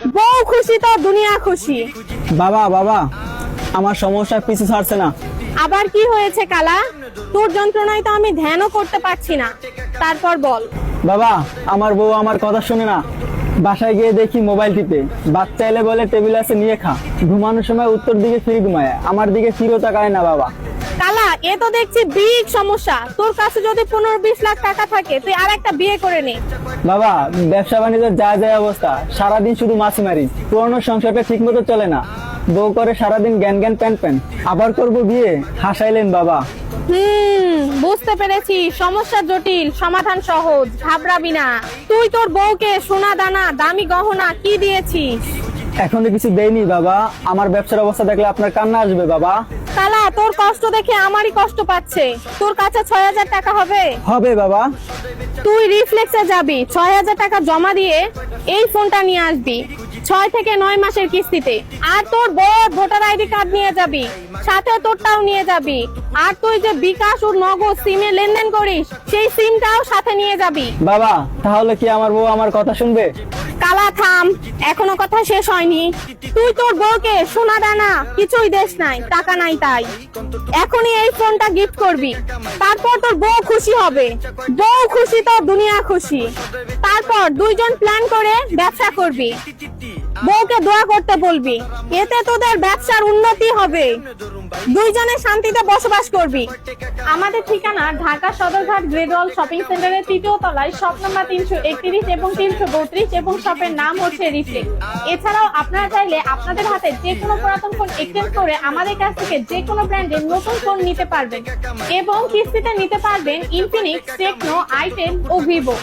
বউ খুশি তো দুনিয়া খুশি। বাবা বাবা, আমার সমস্যা পিছু ছাড়ছে না। আবার কি হয়েছে কালা? তোর যন্ত্রণায় তো আমি ধ্যানও করতে পারছি না। তারপর বল। বাবা, আমার বউ আমার কথা শুনে না। বাসায় গিয়ে দেখি মোবাইল টিপে, বাচ্চা এলে বলে টেবিল আছে নিয়ে খা, ঘুমানোর সময় উত্তর দিকে ফিরে ঘুমায়, আমার দিকে ফিরেও তাকায় না। বাবা কালা, এ তো দেখছি বিগ সমস্যা। তোর কাছে যদি 15-20 লাখ টাকা থাকে তুই আর একটা বিয়ে করে নে। বাবা, ব্যবসা বাণিজ্যের যা যায় অবস্থা, সারাদিন শুধু মাছি মারি, পুরনো সংসারটা ঠিক মতো চলে না। বউ করে সারাদিন জ্ঞান জ্ঞান প্যান প্যান, আবার করব বিয়ে, হাসাইলেন বাবা। বুঝতে পেরেছি, সমস্যা জটিল, সমাধান সহজ, ঘাবড়াবি না। তুই তোর বউকে সোনা দানা দামি গহনা কি দিয়েছিস? এখনো কিছু দেয়নি বাবা, আমার ব্যবসার অবস্থা দেখলে আপনার কান্না আসবে বাবা। কালা, তোর কষ্ট দেখে আমারই কষ্ট পাচ্ছে। তোর কাছে 6,000 টাকা হবে? হবে বাবা। তুই রিফ্লেক্সে যাবি, 6,000 টাকা জমা দিয়ে এই ফোনটা নিয়ে আসবি 6 থেকে 9 মাসের কিস্তিতে। আর তোর বড় ভোটার আইডি কার্ড নিয়ে যাবি, সাথে তোরটাও নিয়ে যাবি। আর তুই যে বিকাশ ও নগদ সিমে লেনদেন করিস, সেই সিমটাও সাথে নিয়ে যাবি। বাবা, তাহলে কি আমার বউ আমার কথা শুনবে? কালা থাম, এখনো কথা শেষ হয়নি। তুই তোর বউকে সোনা দানা কিছুই দেশ নাই, টাকা নাই, তাই এখনই এই ফোনটা গিফট করবি। তারপর তোর বউ খুশি হবে। বউ খুশি তো দুনিয়া খুশি। তারপর দুইজন প্ল্যান করে ব্যবসা করবি। বউকে দোয়া করতে বলবি, এতে তোদের ব্যবসার উন্নতি হবে। দুইজনে শান্তিতে বসবাস করবি। আমাদের ঠিকানা ঢাকা সদরঘাট গ্রেড ওয়াল শপিং সেন্টারের 3য় তলায়, শপ নাম্বার 331 এবং 332 এবং শপের নাম হচ্ছে রিফ্লেক্স। এছাড়াও আপনারা চাইলে আপনাদের হাতে যে কোনো পুরাতন ফোন এক্সচেঞ্জ করে আমাদের কাছ থেকে যে কোনো ব্র্যান্ডের নতুন ফোন নিতে পারবেন এবং কিস্তিতে নিতে পারবেন ইনফিনিক্স, টেকনো, আইটেল ও ভিভো।